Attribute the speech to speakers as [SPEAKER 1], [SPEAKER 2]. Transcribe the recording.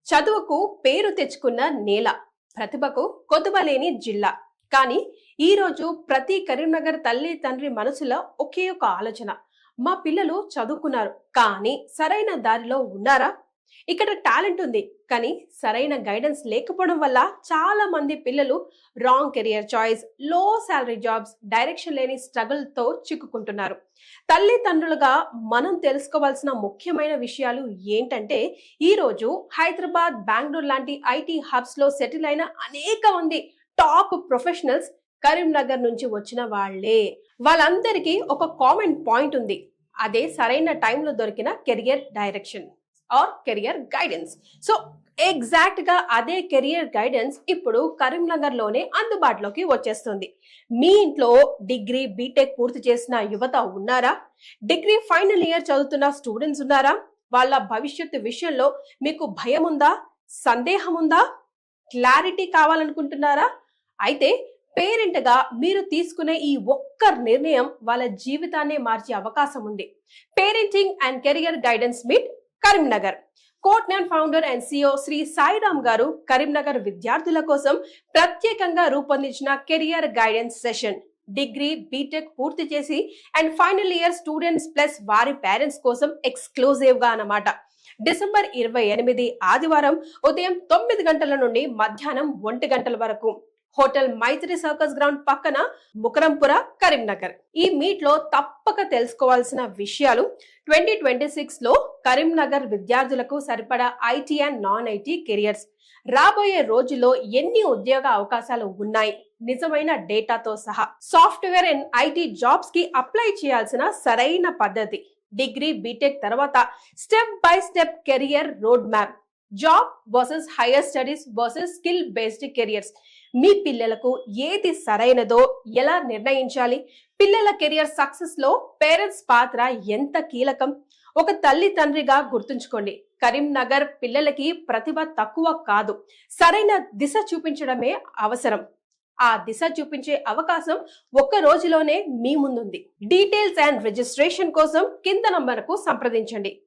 [SPEAKER 1] చదువుకు పేరు తెచ్చుకున్న నేల, ప్రతిభకు కొదువలేని జిల్లా. కానీ ఈ రోజు ప్రతి కరీంనగర్ తల్లి తండ్రి మనసులో ఒకే ఒక ఆలోచన: మా పిల్లలు చదువుకున్నారు కానీ సరైన దారిలో ఉన్నారా? ఇక్కడ టాలెంట్ ఉంది కానీ సరైన గైడెన్స్ లేకపోవడం వల్ల చాలా మంది పిల్లలు రాంగ్ కెరియర్ చాయిస్, లో సాలరీ జాబ్స్, డైరెక్షన్ లేని స్ట్రగుల్ తో చిక్కుకుంటున్నారు. తల్లిదండ్రులుగా మనం తెలుసుకోవాల్సిన ముఖ్యమైన విషయాలు ఏంటంటే, ఈ రోజు హైదరాబాద్, బెంగళూరు లాంటి ఐటీ హబ్స్ లో సెటిల్ అయిన అనేక మంది టాప్ ప్రొఫెషనల్స్ కరీంనగర్ నుంచి వచ్చిన వాళ్లే. వాళ్ళందరికీ ఒక కామన్ పాయింట్ ఉంది: అదే సరైన టైంలో దొరికిన career direction or career guidance. So exact గా అదే కెరియర్ గైడెన్స్ ఇప్పుడు కరీంనగర్ లోనే అందుబాటులోకి వచ్చేస్తుంది. మీ ఇంట్లో డిగ్రీ, బీటెక్ పూర్తి చేసిన యువత ఉన్నారా? డిగ్రీ ఫైనల్ ఇయర్ చదువుతున్న స్టూడెంట్స్ ఉన్నారా? వాళ్ళ భవిష్యత్తు విషయంలో మీకు భయం ఉందా? సందేహం ఉందా? క్లారిటీ కావాలనుకుంటున్నారా? అయితే పేరెంట్ గా మీరు తీసుకునే ఈ ఒక్క నిర్ణయం వాళ్ళ జీవితాన్నే మార్చే అవకాశం ఉంది. Parenting and career guidance meet Karimnagar. కోట్నాన్ founder and CEO Shri Sairam గారు కరీంనగర్ విద్యార్థుల కోసం ప్రత్యేకంగా రూపొందించిన career guidance session. Degree, BTech పూర్తి చేసి and final year students plus వారి పేరెంట్స్ కోసం ఎక్స్క్లూజివ్ గా అన్నమాట. డిసెంబర్ 28 ఆదివారం ఉదయం 9 గంటల నుండి మధ్యాహ్నం 1 గంటల వరకు హోటల్ మైత్రి సర్కస్ గ్రౌండ్ పక్కన, ముకరంపుర, కరీంనగర్. ఈ మీట్ లో తప్పక తెలుసుకోవాల్సిన విషయాలు: 2026 లో కరీంనగర్ విద్యార్థులకు సరిపడా IT and non IT careers, రాబోయే రోజుల్లో ఎన్ని ఉద్యోగ అవకాశాలు ఉన్నాయి, నిజమైన డేటాతో సహా సాఫ్ట్వేర్ అండ్ ఐటీ జాబ్స్ కి అప్లై చేయాల్సిన సరైన పద్ధతి, డిగ్రీ, బీటెక్ తర్వాత step by step career road map, job versus higher studies versus skill based careers, మీ పిల్లలకు ఏది సరైనదో ఎలా నిర్ణయించాలి, పిల్లల కెరియర్ సక్సెస్ లో పేరెంట్స్ పాత్ర ఎంత కీలకం. ఒక తల్లి తండ్రిగా గుర్తుంచుకోండి, కరీంనగర్ పిల్లలకి ప్రతిభ తక్కువ కాదు, సరైన దిశ చూపించడమే అవసరం. ఆ దిశ చూపించే అవకాశం ఒక్క రోజులోనే మీ ముందుంది. డీటెయిల్స్ అండ్ రిజిస్ట్రేషన్ కోసం కింద నంబర్కు సంప్రదించండి.